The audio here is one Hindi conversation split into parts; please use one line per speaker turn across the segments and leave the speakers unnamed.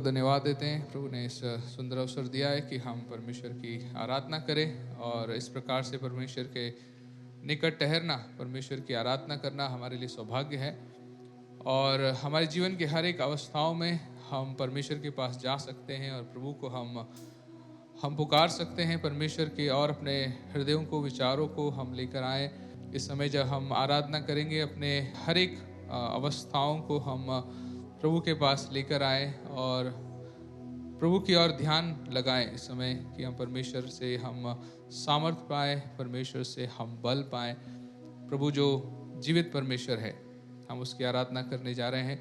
को धन्यवाद देते हैं। प्रभु ने इस सुंदर अवसर दिया है कि हम परमेश्वर की आराधना करें और इस प्रकार से परमेश्वर के निकट ठहरना, परमेश्वर की आराधना करना हमारे लिए सौभाग्य है। और हमारे जीवन के हर एक अवस्थाओं में हम परमेश्वर के पास जा सकते हैं और प्रभु को हम पुकार सकते हैं परमेश्वर के, और अपने हृदयों को, विचारों को हम लेकर आए। इस समय जब हम आराधना करेंगे, अपने हर एक अवस्थाओं को हम प्रभु के पास लेकर आए और प्रभु की ओर ध्यान लगाएं इस समय कि हम परमेश्वर से हम सामर्थ पाए, परमेश्वर से हम बल पाए। प्रभु जो जीवित परमेश्वर है, हम उसकी आराधना करने जा रहे हैं।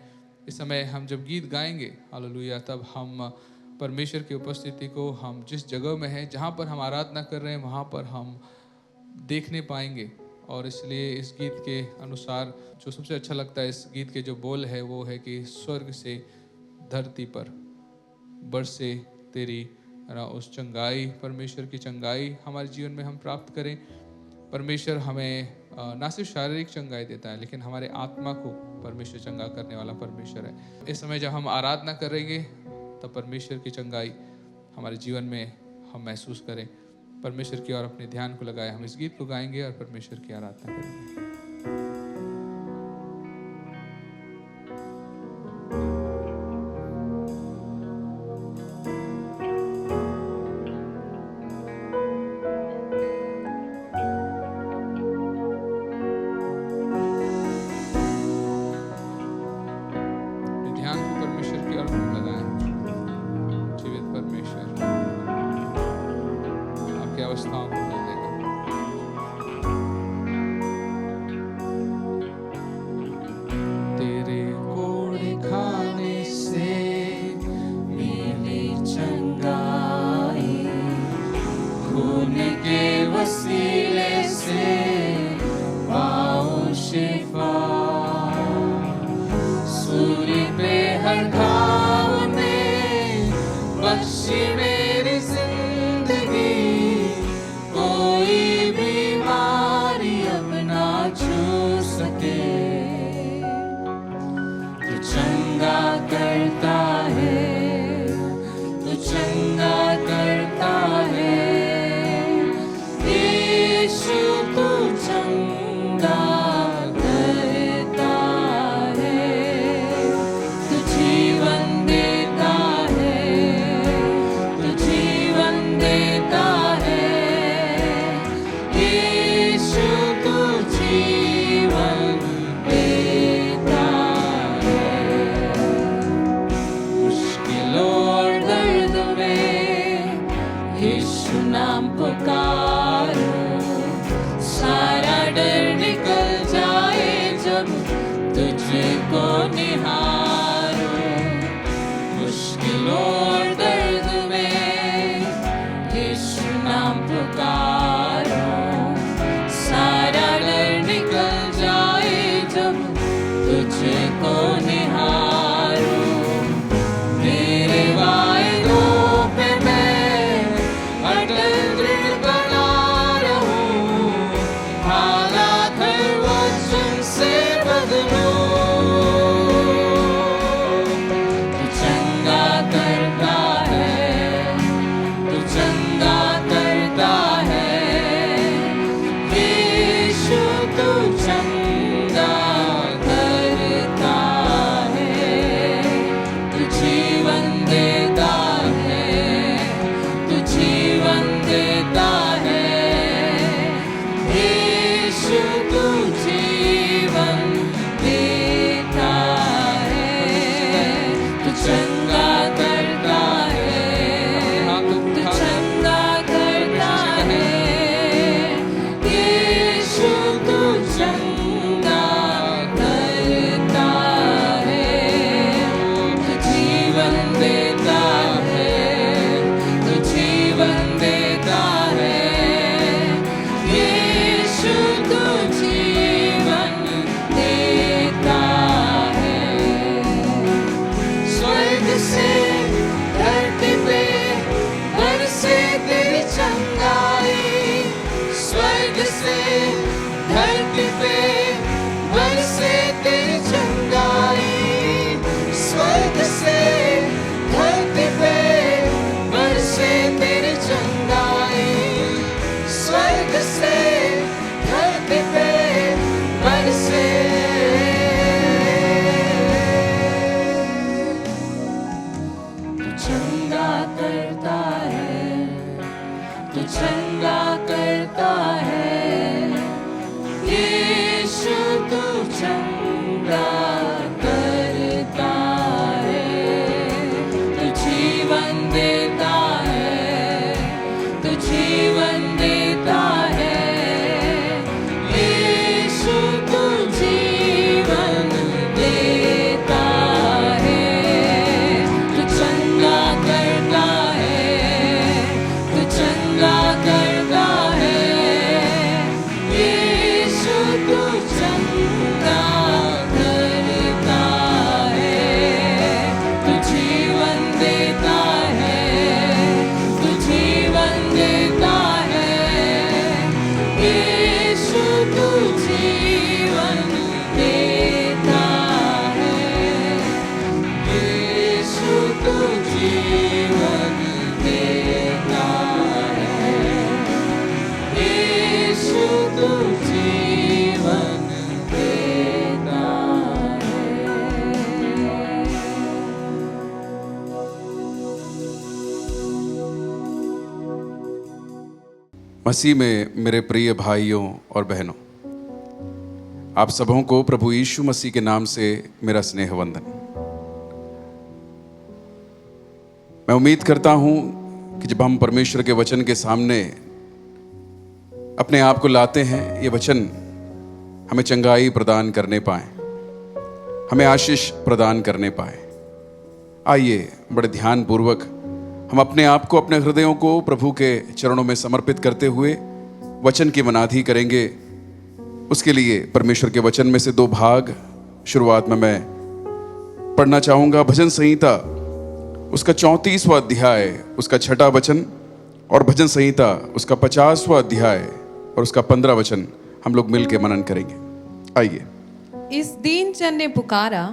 इस समय हम जब गीत गाएंगे हालेलुया, तब हम परमेश्वर की उपस्थिति को हम जिस जगह में हैं, जहाँ पर हम आराधना कर रहे हैं, वहाँ पर हम देखने पाएंगे। और इसलिए इस गीत के अनुसार जो सबसे अच्छा लगता है, इस गीत के जो बोल है वो है कि स्वर्ग से धरती पर बरसे तेरी उस चंगाई, परमेश्वर की चंगाई हमारे जीवन में हम प्राप्त करें। परमेश्वर हमें ना सिर्फ शारीरिक चंगाई देता है, लेकिन हमारे आत्मा को परमेश्वर चंगा करने वाला परमेश्वर है। इस समय जब हम आराधना करेंगे तब परमेश्वर की चंगाई हमारे जीवन में हम महसूस करें। परमेश्वर की ओर अपने ध्यान को लगाए। हम इस गीत को गाएंगे और परमेश्वर की आराधना करेंगे।
चंगा करता
तू जीवन देता
मसीह में मेरे प्रिय भाइयों और बहनों, आप सबों को प्रभु यीशु मसीह के नाम से मेरा स्नेह वंदन। मैं उम्मीद करता हूं कि जब हम परमेश्वर के वचन के सामने अपने आप को लाते हैं, ये वचन हमें चंगाई प्रदान करने पाए, हमें आशीष प्रदान करने पाए। आइए बड़े ध्यानपूर्वक हम अपने आप को, अपने हृदयों को प्रभु के चरणों में समर्पित करते हुए वचन की मनाधी करेंगे। उसके लिए परमेश्वर के वचन में से 2 भाग शुरुआत में मैं पढ़ना चाहूँगा। भजन संहिता उसका 34वां अध्याय, उसका 6वां वचन, और भजन संहिता उसका 50वां अध्याय और उसका 15 वचन हम लोग मिल के मनन करेंगे। आइए।
इस दीन जन ने पुकारा,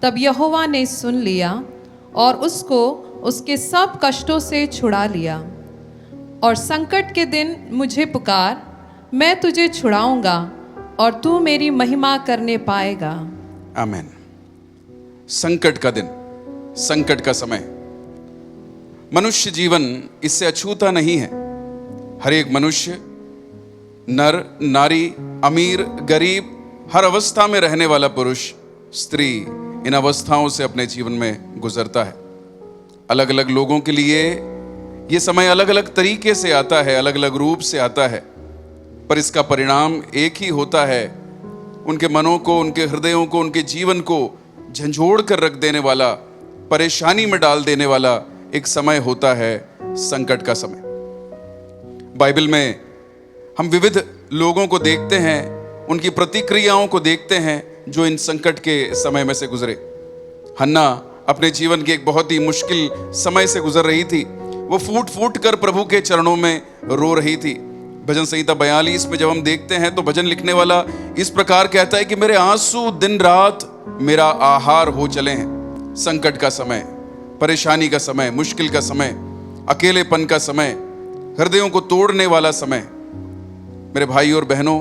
तब यहोवा ने सुन लिया और उसको उसके सब कष्टों से छुड़ा लिया। और संकट के दिन मुझे पुकार, मैं तुझे छुड़ाऊंगा और तू मेरी महिमा करने पाएगा।
आमीन। संकट का दिन, संकट का समय, मनुष्य जीवन इससे अछूता नहीं है। हर एक मनुष्य, नर नारी, अमीर गरीब, हर अवस्था में रहने वाला पुरुष स्त्री इन अवस्थाओं से अपने जीवन में गुजरता है। अलग अलग लोगों के लिए ये समय अलग अलग तरीके से आता है, अलग अलग रूप से आता है, पर इसका परिणाम एक ही होता है। उनके मनों को, उनके हृदयों को, उनके जीवन को झंझोड़ कर रख देने वाला, परेशानी में डाल देने वाला एक समय होता है संकट का समय। बाइबल में हम विविध लोगों को देखते हैं, उनकी प्रतिक्रियाओं को देखते हैं जो इन संकट के समय में से गुजरे। हन्ना अपने जीवन के एक बहुत ही मुश्किल समय से गुजर रही थी। वो फूट फूट कर प्रभु के चरणों में रो रही थी। भजन संहिता 42 में जब हम देखते हैं तो भजन लिखने वाला इस प्रकार कहता है कि मेरे आंसू दिन रात मेरा आहार हो चले हैं। संकट का समय, परेशानी का समय, मुश्किल का समय, अकेलेपन का समय, हृदयों को तोड़ने वाला समय। मेरे भाई और बहनों,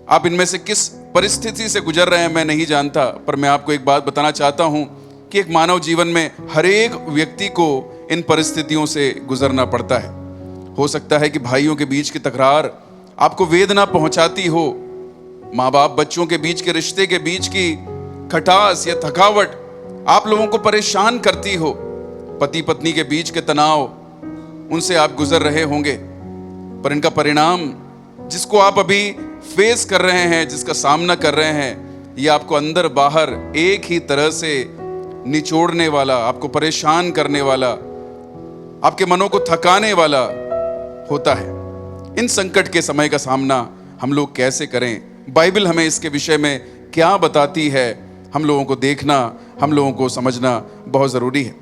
आप इनमें से किस परिस्थिति से गुजर रहे हैं मैं नहीं जानता, पर मैं आपको एक बात बताना चाहता हूं कि एक मानव जीवन में हर एक व्यक्ति को इन परिस्थितियों से गुजरना पड़ता है। हो सकता है कि भाइयों के बीच की तकरार आपको वेदना पहुंचाती हो, माँ बाप बच्चों के बीच के रिश्ते के बीच की खटास या थकावट आप लोगों को परेशान करती हो, पति पत्नी के बीच के तनाव, उनसे आप गुजर रहे होंगे, पर इनका परिणाम जिसको आप अभी फेस कर रहे हैं, जिसका सामना कर रहे हैं, ये आपको अंदर बाहर एक ही तरह से निचोड़ने वाला, आपको परेशान करने वाला, आपके मनों को थकाने वाला होता है। इन संकट के समय का सामना हम लोग कैसे करें, बाइबल हमें इसके विषय में क्या बताती है, हम लोगों को देखना, हम लोगों को समझना बहुत जरूरी है।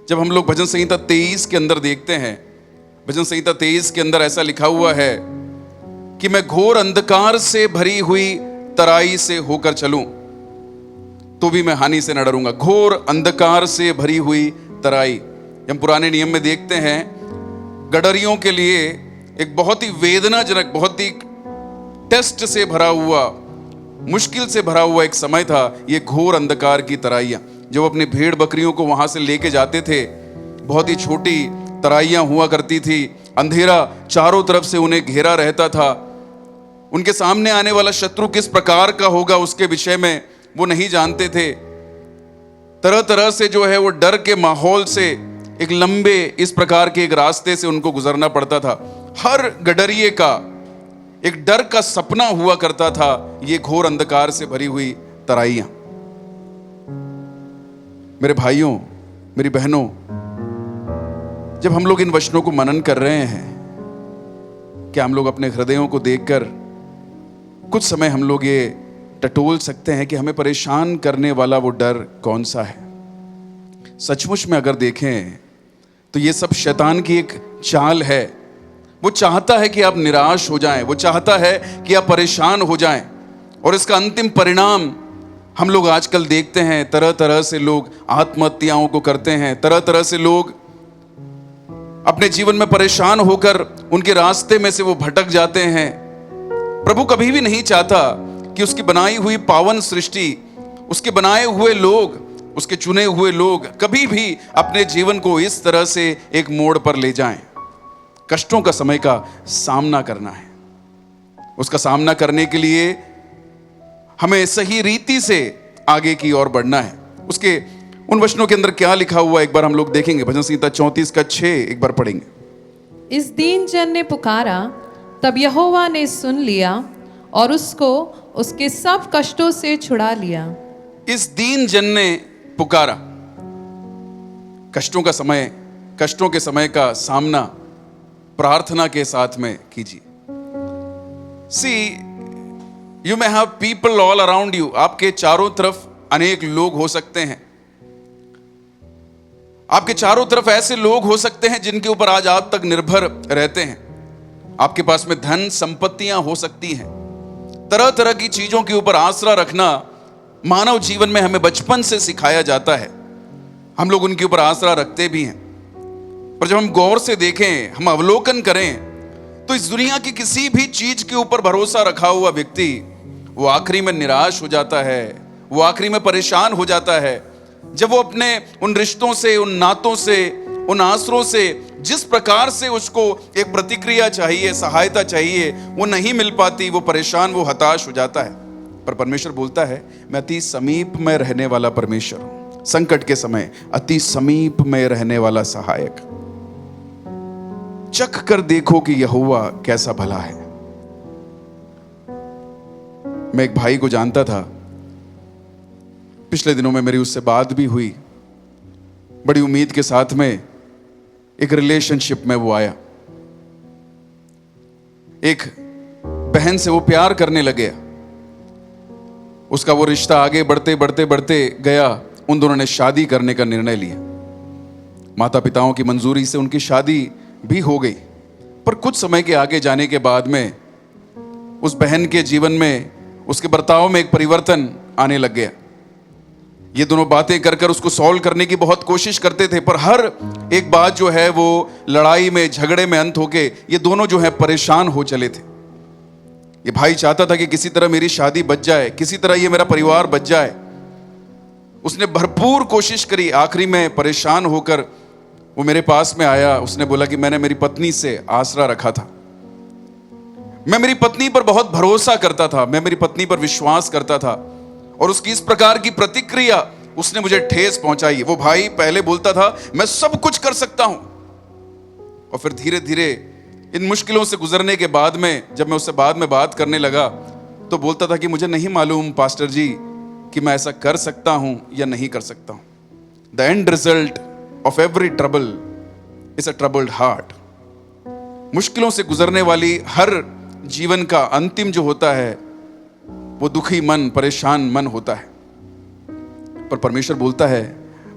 जब हम लोग भजन संहिता 23 के अंदर देखते हैं, भजन संहिता 23 के अंदर ऐसा लिखा हुआ है कि मैं घोर अंधकार से भरी हुई तराई से होकर चलूं तो भी मैं हानि से न डरूंगा। घोर अंधकार से भरी हुई तराई, हम पुराने नियम में देखते हैं गडरियों के लिए एक बहुत ही वेदनाजनक, बहुत ही टेस्ट से भरा हुआ, मुश्किल से भरा हुआ एक समय था ये घोर अंधकार की तराइयां। जब अपनी भेड़ बकरियों को वहां से लेके जाते थे, बहुत ही छोटी तराइयां हुआ करती थी, अंधेरा चारों तरफ से उन्हें घेरा रहता था, उनके सामने आने वाला शत्रु किस प्रकार का होगा उसके विषय में वो नहीं जानते थे। तरह तरह से जो है वो डर के माहौल से एक लंबे इस प्रकार के एक रास्ते से उनको गुजरना पड़ता था। हर गडरिये का एक डर का सपना हुआ करता था, ये घोर अंधकार से भरी हुई तराइयां। मेरे भाइयों, मेरी बहनों, जब हम लोग इन वचनों को मनन कर रहे हैं, क्या हम लोग अपने हृदयों को देखकर कुछ समय हम लोग ये टटोल सकते हैं कि हमें परेशान करने वाला वो डर कौन सा है? सचमुच में अगर देखें तो ये सब शैतान की एक चाल है। वो चाहता है कि आप निराश हो जाएं, वो चाहता है कि आप परेशान हो जाएं, और इसका अंतिम परिणाम हम लोग आजकल देखते हैं। तरह तरह से लोग आत्महत्याओं को करते हैं, तरह तरह से लोग अपने जीवन में परेशान होकर उनके रास्ते में से वो भटक जाते हैं। प्रभु कभी भी नहीं चाहता कि उसकी बनाई हुई पावन सृष्टि, उसके बनाए हुए लोग, उसके चुने हुए लोग कभी भी अपने जीवन को इस तरह से एक मोड़ पर ले जाएं। कष्टों का समय का सामना करना है। उसका सामना करने के लिए हमें सही रीति से आगे की ओर बढ़ना है। उसके उन वचनों के अंदर क्या लिखा हुआ एक बार हम लोग देखेंगे। भजन संहिता 34 का 6 एक बार पढ़ेंगे।
इस दीन जन ने पुकारा, तब यहोवा ने सुन लिया और उसको उसके सब कष्टों से छुड़ा लिया।
इस दीन जन ने पुकारा। कष्टों के समय का सामना प्रार्थना के साथ में कीजिए। See you may have people all around you. आपके चारों तरफ अनेक लोग हो सकते हैं। आपके चारों तरफ ऐसे लोग हो सकते हैं जिनके ऊपर आज आप तक निर्भर रहते हैं। आपके पास में धन संपत्तियां हो सकती हैं। तरह तरह की चीजों के ऊपर आसरा रखना मानव जीवन में हमें बचपन से सिखाया जाता है। हम लोग उनके ऊपर आसरा रखते भी हैं, पर जब हम गौर से देखें, हम अवलोकन करें, तो इस दुनिया की किसी भी चीज के ऊपर भरोसा रखा हुआ व्यक्ति वो आखिरी में निराश हो जाता है, वो आखिरी में परेशान हो जाता है जब वो अपने उन रिश्तों से, उन नातों से, उन आसरों से जिस प्रकार से उसको एक प्रतिक्रिया चाहिए, सहायता चाहिए, वो नहीं मिल पाती। वो परेशान, वो हताश हो जाता है। पर परमेश्वर बोलता है, मैं अति समीप में रहने वाला परमेश्वर हूं। संकट के समय अति समीप में रहने वाला सहायक। चख कर देखो कि यहोवा कैसा भला है। मैं एक भाई को जानता था, पिछले दिनों में मेरी उससे बात भी हुई। बड़ी उम्मीद के साथ में एक रिलेशनशिप में वो आया। एक बहन से वो प्यार करने लगे। उसका वो रिश्ता आगे बढ़ते बढ़ते बढ़ते गया। उन दोनों ने शादी करने का निर्णय लिया। माता पिताओं की मंजूरी से उनकी शादी भी हो गई। पर कुछ समय के आगे जाने के बाद में उस बहन के जीवन में, उसके बर्ताव में एक परिवर्तन आने लग गया। ये दोनों बातें कर कर उसको सॉल्व करने की बहुत कोशिश करते थे, पर हर एक बात जो है वो लड़ाई में, झगड़े में अंत होके ये दोनों जो है परेशान हो चले थे। ये भाई चाहता था कि किसी तरह मेरी शादी बच जाए, किसी तरह ये मेरा परिवार बच जाए। उसने भरपूर कोशिश करी। आखिरी में परेशान होकर वो मेरे पास में आया। उसने बोला कि मैंने मेरी पत्नी से आसरा रखा था, मैं मेरी पत्नी पर बहुत भरोसा करता था, मैं मेरी पत्नी पर विश्वास करता था, और उसकी इस प्रकार की प्रतिक्रिया उसने मुझे ठेस पहुंचाई। वो भाई पहले बोलता था मैं सब कुछ कर सकता हूं, और फिर धीरे धीरे इन मुश्किलों से गुजरने के बाद में जब मैं उससे बाद में बात करने लगा तो बोलता था कि मुझे नहीं मालूम पास्टर जी कि मैं ऐसा कर सकता हूं या नहीं कर सकता हूं। The end result of every trouble is a troubled heart. मुश्किलों से गुजरने वाली हर जीवन का अंतिम जो होता है वो दुखी मन, परेशान मन होता है। पर परमेश्वर बोलता है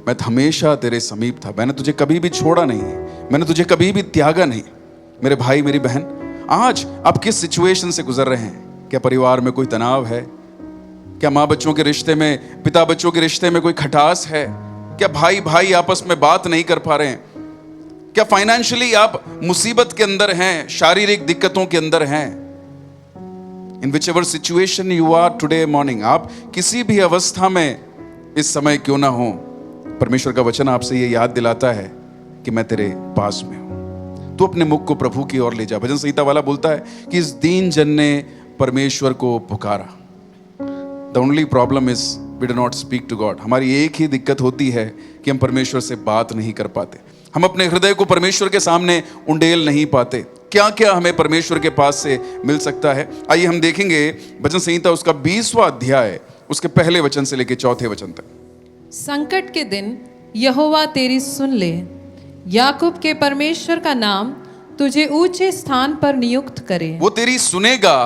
मैं हमेशा तेरे समीप था, मैंने तुझे कभी भी छोड़ा नहीं, मैंने तुझे कभी भी त्यागा नहीं। मेरे भाई, मेरी बहन, आज आप किस सिचुएशन से गुजर रहे हैं? क्या परिवार में कोई तनाव है? क्या माँ बच्चों के रिश्ते में, पिता बच्चों के रिश्ते में कोई खटास है? क्या भाई भाई आपस में बात नहीं कर पा रहे हैं? क्या फाइनेंशियली आप मुसीबत के अंदर हैं, शारीरिक दिक्कतों के अंदर हैं? In whichever situation you are today morning, आप किसी भी अवस्था में इस समय क्यों ना हो, परमेश्वर का वचन आपसे ये याद दिलाता है कि मैं तेरे पास में हूं। तू अपने मुख को प्रभु की ओर ले जा। भजन संहिता वाला बोलता है कि इस दीन जन ने परमेश्वर को पुकारा। The only problem is we do not speak to God. हमारी एक ही दिक्कत होती है कि हम परमेश्वर से बात नहीं कर पाते। हम अपने हृदय को परमेश्वर के सामने उंडेल नहीं पाते। क्या क्या हमें परमेश्वर के पास से मिल सकता है? आइए हम देखेंगे भजन संहिता उसका 20वां अध्याय, उसके पहले वचन से लेकर चौथे वचन तक।
संकट के दिन यहोवा तेरी सुन ले, याकूब के परमेश्वर का नाम तुझे ऊंचे स्थान पर नियुक्त करे।
वो तेरी सुनेगा,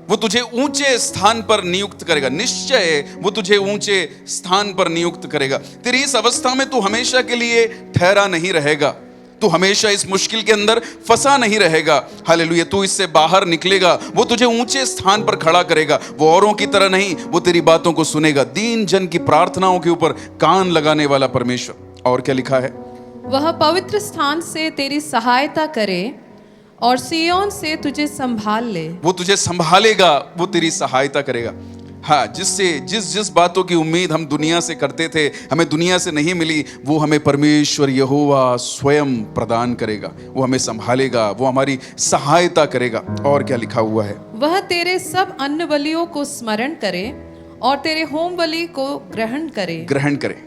वो तुझे ऊंचे स्थान पर नियुक्त करेगा। निश्चय वो तुझे ऊंचे स्थान पर नियुक्त करेगा। तेरी इस अवस्था में तू हमेशा के लिए ठहरा नहीं रहेगा, तू हमेशा इस मुश्किल के अंदर फंसा नहीं रहेगा। हालेलुया, तू इससे बाहर निकलेगा। वो तुझे ऊंचे स्थान पर खड़ा करेगा। वो औरों की तरह नहीं, वो तेरी बातों को सुनेगा। दीन जन की प्रार्थनाओं के ऊपर कान लगाने वाला परमेश्वर। और क्या लिखा है?
वह पवित्र स्थान से तेरी सहायता करे और सिय्योन से तुझे संभाल ले।
वो तुझे संभालेगा, वो तेरी सहायता करेगा। हाँ, जिस बातों की उम्मीद हम दुनिया से करते थे, हमें दुनिया से नहीं मिली, वो हमें परमेश्वर यहोवा स्वयं प्रदान करेगा। वो हमें संभालेगा, वो हमारी सहायता करेगा। और क्या लिखा हुआ है?
वह तेरे सब अन्न बलियों को स्मरण करे और तेरे होम बलि को ग्रहण करे।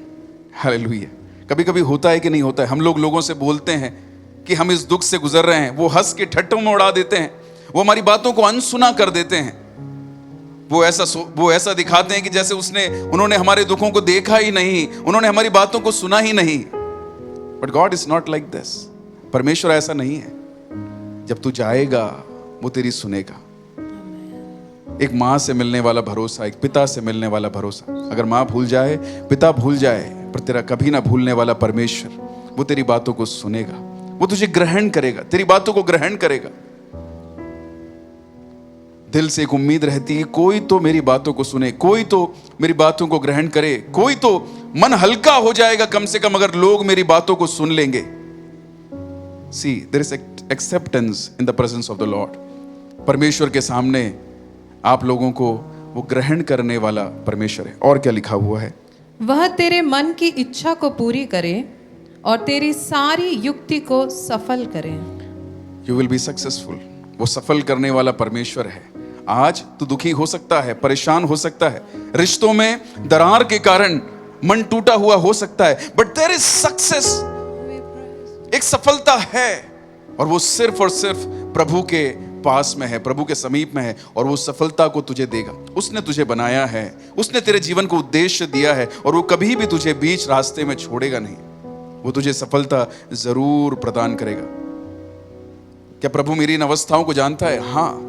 हालेलुया। कभी कभी होता है कि नहीं होता है, हम लोगों से बोलते हैं कि हम इस दुख से गुजर रहे हैं, वो हंस के ठट्ठों में उड़ा देते हैं, वो हमारी बातों को अनसुना कर देते हैं, वो ऐसा दिखाते हैं कि जैसे उन्होंने हमारे दुखों को देखा ही नहीं, उन्होंने हमारी बातों को सुना ही नहीं। But God is not like this. परमेश्वर ऐसा नहीं है। जब तू जाएगा वो तेरी सुनेगा। एक माँ से मिलने वाला भरोसा, एक पिता से मिलने वाला भरोसा। अगर माँ भूल जाए, पिता भूल जाए, पर तेरा कभी ना भूलने वाला परमेश्वर, वो तेरी बातों को सुनेगा, वो तुझे ग्रहण करेगा, तेरी बातों को ग्रहण करेगा। दिल से एक उम्मीद रहती है, कोई तो मेरी बातों को सुने, कोई तो मेरी बातों को ग्रहण करे, कोई तो मन हल्का हो जाएगा कम से कम अगर लोग मेरी बातों को सुन लेंगे। See, there is acceptance in the presence of the Lord. परमेश्वर के सामने आप लोगों को वो ग्रहण करने वाला परमेश्वर है। और क्या लिखा हुआ है?
वह तेरे मन की इच्छा को पूरी करे और तेरी सारी युक्ति को सफल करे।
You will be successful. वो सफल करने वाला परमेश्वर है। आज तू दुखी हो सकता है, परेशान हो सकता है, रिश्तों में दरार के कारण मन टूटा हुआ हो सकता है, बट देयर इज सक्सेस। एक सफलता है, और वो सिर्फ और सिर्फ प्रभु के पास में है, प्रभु के समीप में है, और वो सफलता को तुझे देगा। उसने तुझे बनाया है, उसने तेरे जीवन को उद्देश्य दिया है, और वो कभी भी तुझे बीच रास्ते में छोड़ेगा नहीं। वो तुझे सफलता जरूर प्रदान करेगा। क्या प्रभु मेरी इन अवस्थाओं को जानता है? हाँ।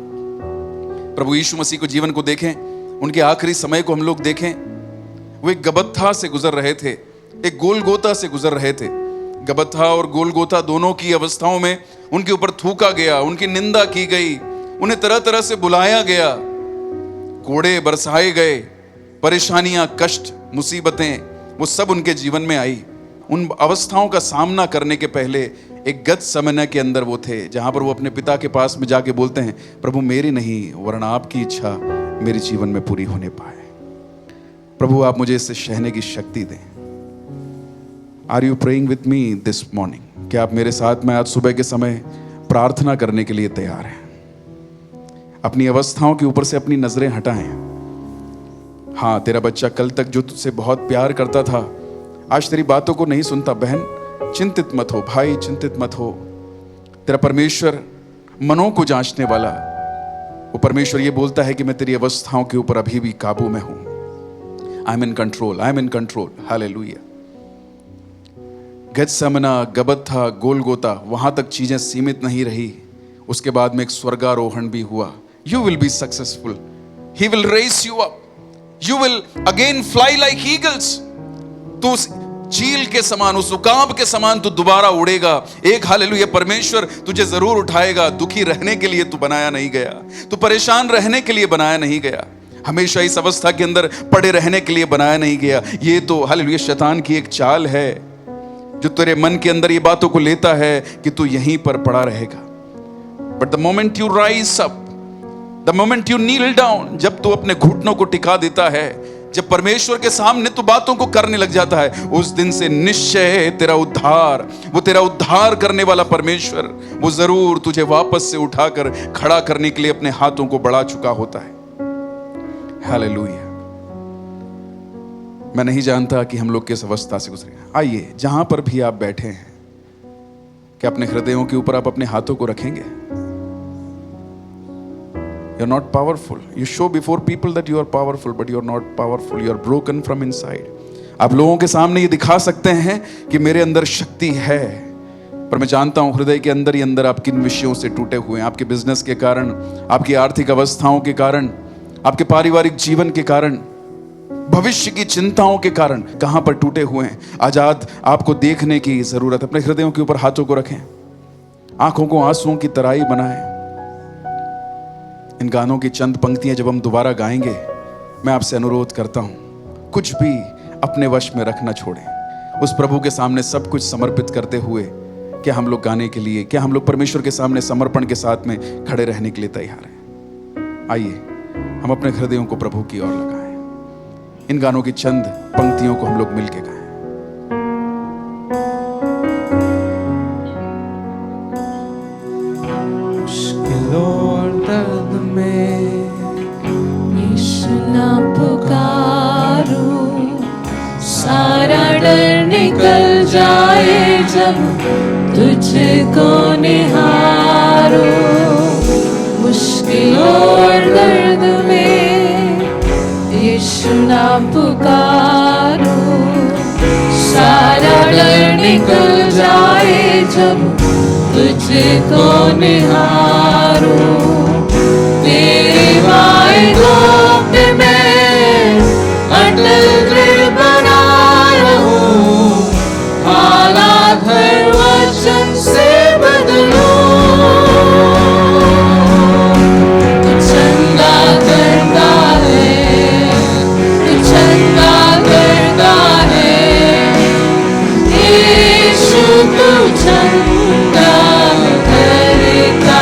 प्रभु यीशु मसीह को जीवन को देखें, उनके आखिरी समय को हम लोग देखें। वो एक गबत्था से गुजर रहे थे, एक गोलगोता से गुजर रहे थे। गबत्था और गोलगोता दोनों की अवस्थाओं में उनके ऊपर थूका गया, उनकी निंदा की गई, उन्हें तरह तरह से बुलाया गया, कोड़े बरसाए गए, परेशानियां, कष्ट, मुसीबतें, वो सब उनके जीवन में आई। उन अवस्थाओं का सामना करने के पहले एक गतसमने के अंदर वो थे, जहां पर वो अपने पिता के पास में जाके बोलते हैं, प्रभु मेरी नहीं वरन आपकी इच्छा मेरे जीवन में पूरी होने पाए। प्रभु आप मुझे इससे सहने की शक्ति दें। Are you praying with me this morning? क्या आप मेरे साथ में आज सुबह के समय प्रार्थना करने के लिए तैयार हैं? अपनी अवस्थाओं के ऊपर से अपनी नजरें हटाएं। हाँ, तेरा बच्चा कल तक जो तुझसे बहुत प्यार करता था, आज तेरी बातों को नहीं सुनता। बहन चिंतित मत हो, भाई चिंतित मत हो। तेरा परमेश्वर मनों को जांचने वाला, वो परमेश्वर ये बोलता है कि मैं तेरी अवस्थाओं के ऊपर अभी भी काबू में हूं। I am in control, I am in control. Hallelujah. Gethsemane, Gabbatha, Golgotha, वहां तक चीजें सीमित नहीं रही। उसके बाद में एक स्वर्गारोहण भी हुआ। You will be successful, he will raise you up, you will again fly like eagles. तू चील के समान, उस उकाब के समान तू दोबारा उड़ेगा। एक हालेलुया, परमेश्वर तुझे जरूर उठाएगा। दुखी रहने के लिए तू बनाया नहीं गया, तू परेशान रहने के लिए बनाया नहीं गया, हमेशा इस अवस्था के अंदर पड़े रहने के लिए बनाया नहीं गया। ये तो हालेलुया शैतान की एक चाल है, जो तेरे मन के अंदर ये बातों को लेता है कि तू यहीं पर पड़ा रहेगा। But the moment you rise up, the moment you kneel down, जब तू अपने घुटनों को टिका देता है, जब परमेश्वर के सामने तू बातों को करने लग जाता है, उस दिन से निश्चय तेरा उद्धार, वो तेरा उद्धार करने वाला परमेश्वर, वो जरूर तुझे वापस से उठाकर खड़ा करने के लिए अपने हाथों को बढ़ा चुका होता है। हालेलुया। मैं नहीं जानता कि हम लोग किस अवस्था से गुजरे। आइए, जहां पर भी आप बैठे हैं, क्या अपने हृदयों के ऊपर आप अपने हाथों को रखेंगे? You are not powerful. You show before people that you are powerful, but you are not powerful. You are broken from inside. आप लोगों के सामने ये दिखा सकते हैं कि मेरे अंदर शक्ति है, पर मैं जानता हूं हृदय के अंदर ही अंदर आप किन विषयों से टूटे हुए हैं। आपके बिजनेस के कारण, आपकी आर्थिक अवस्थाओं के कारण, आपके पारिवारिक जीवन के कारण, भविष्य की चिंताओं के कारण कहां पर टूटे हुए हैं। आजाद आपको देखने की जरूरत है। अपने हृदयों के ऊपर हाथों को रखें, आंखों को आंसुओं की तराई बनाएं। इन गानों की चंद पंक्तियां जब हम दोबारा गाएंगे, मैं आपसे अनुरोध करता हूं, कुछ भी अपने वश में रखना छोड़ें। उस प्रभु के सामने सब कुछ समर्पित करते हुए क्या हम लोग गाने के लिए, क्या हम लोग परमेश्वर के सामने समर्पण के साथ में खड़े रहने के लिए तैयार हैं? आइए हम अपने हृदयों को प्रभु की ओर लगाएं। इन गानों की चंद पंक्तियों को हम लोग मिलके गाएं।
मुश्किलों और दर्द में
यीशु नाम पुकारूं, सारा डर निकल जाए जब तुझको निहारूं। मुश्किलों और दर्द में यीशु नाम पुकारूं, सारा डर निकल जाए जब तुझको निहारूं। तेरे वायदों पे मैं अटल दृढ़ बना रहूं, हालात हर वचन से बदलूं। तू चंगा करता है, तू चंगा करता है, यीशु तू चंगा करता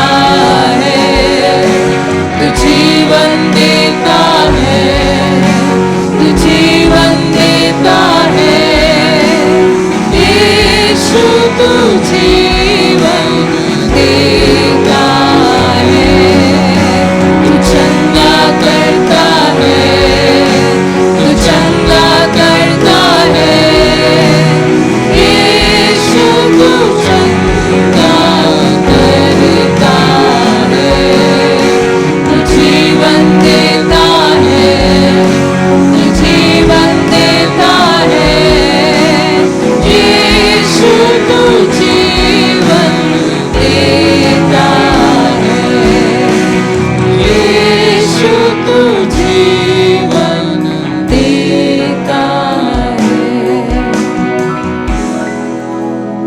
है। तू जीवन देता है, तू जीवन देता है, यीशु तू जीवन देता है। तू चंगा करता है, तू चंगा करता है, यीशु तू चंगा करता है। तू जीवन देता है, तू जीवन देता है, यीशु तू जीवन देता है, यीशु तू जीवन देता है।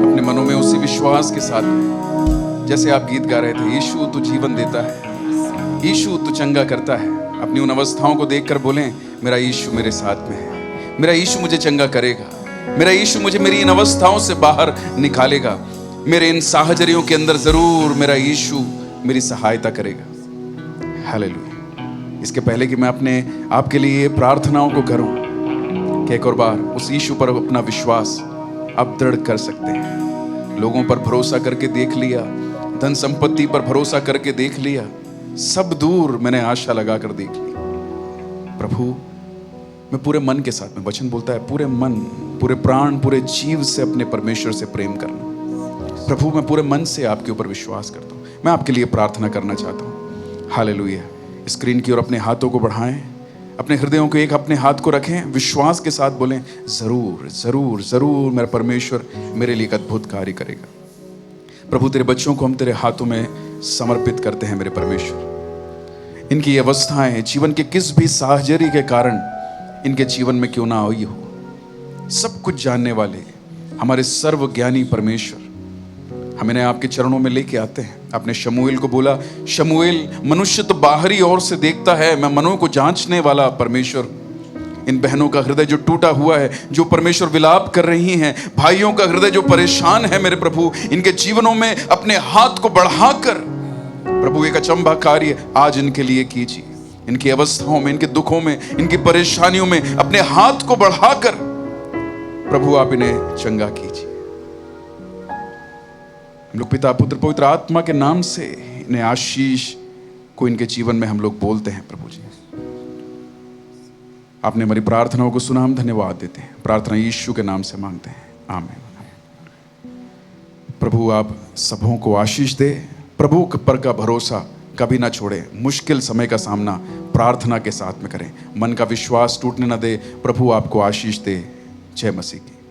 अपने मनों में उसी विश्वास के साथ में, जैसे आप गीत गा रहे थे, यीशु तू जीवन देता है, यीशु तू चंगा करता है, अपनी उन अवस्थाओं को देखकर बोलें, मेरा यीशु मेरे साथ में है, मेरा यीशु मुझे चंगा करेगा, मेरा यीशु मुझे मेरी इन अवस्थाओं से बाहर निकालेगा, मेरे इन साहचर्यों के अंदर जरूर मेरा यीशु मेरी सहायता करेगा। हालेलुया। इसके पहले कि मैं अपने आपके लिए प्रार्थनाओं को करूं, कि एक और बार उस यीशु पर अपना विश्वास आप दृढ़ कर सकते हैं। लोगों पर भरोसा करके देख लिया, धन संपत्ति पर भरोसा करके देख लिया, सब दूर मैंने आशा लगा कर देख ली। प्रभु मैं पूरे मन के साथ में, वचन बोलता है पूरे मन, पूरे प्राण, पूरे जीव से अपने परमेश्वर से प्रेम करना। प्रभु मैं पूरे मन से आपके ऊपर विश्वास करता हूँ। मैं आपके लिए प्रार्थना करना चाहता हूँ। हालेलुया। स्क्रीन की ओर अपने हाथों को बढ़ाएं, अपने हृदयों को एक अपने हाथ को रखें, विश्वास के साथ बोलें, जरूर जरूर जरूर मेरा परमेश्वर मेरे लिए एक अद्भुत कार्य करेगा। प्रभु तेरे बच्चों को हम तेरे हाथों में समर्पित करते हैं। मेरे परमेश्वर, इनकी अवस्थाएं जीवन के किस भी साहचर्य के कारण इनके जीवन में क्यों ना आई हो, सब कुछ जानने वाले हमारे सर्वज्ञानी परमेश्वर, हम इन्हें आपके चरणों में लेके आते हैं। आपने शमूएल को बोला, शमूएल मनुष्य तो बाहरी ओर से देखता है, मैं मनों को जांचने वाला परमेश्वर। इन बहनों का हृदय जो टूटा हुआ है, जो परमेश्वर विलाप कर रही हैं, भाइयों का हृदय जो परेशान है, मेरे प्रभु इनके जीवनों में अपने हाथ को बढ़ाकर प्रभु एक अचंभा कार्य आज इनके लिए कीजिए। इनकी अवस्थाओं में, इनके दुखों में, इनकी परेशानियों में अपने हाथ को बढ़ाकर प्रभु आप इन्हें चंगा कीजिए। हम लोग पिता, पुत्र, पवित्र आत्मा के नाम से इन्हें आशीष को इनके जीवन में हम लोग बोलते हैं। प्रभु जी, आपने हमारी प्रार्थनाओं को सुना, हम धन्यवाद देते हैं। प्रार्थना यीशु के नाम से मांगते हैं, आमीन। प्रभु आप सबों को आशीष दे, प्रभु पर का भरोसा कभी ना छोड़े, मुश्किल समय का सामना प्रार्थना के साथ में करें, मन का विश्वास टूटने ना दे। प्रभु आपको आशीष दे। जय मसीह की।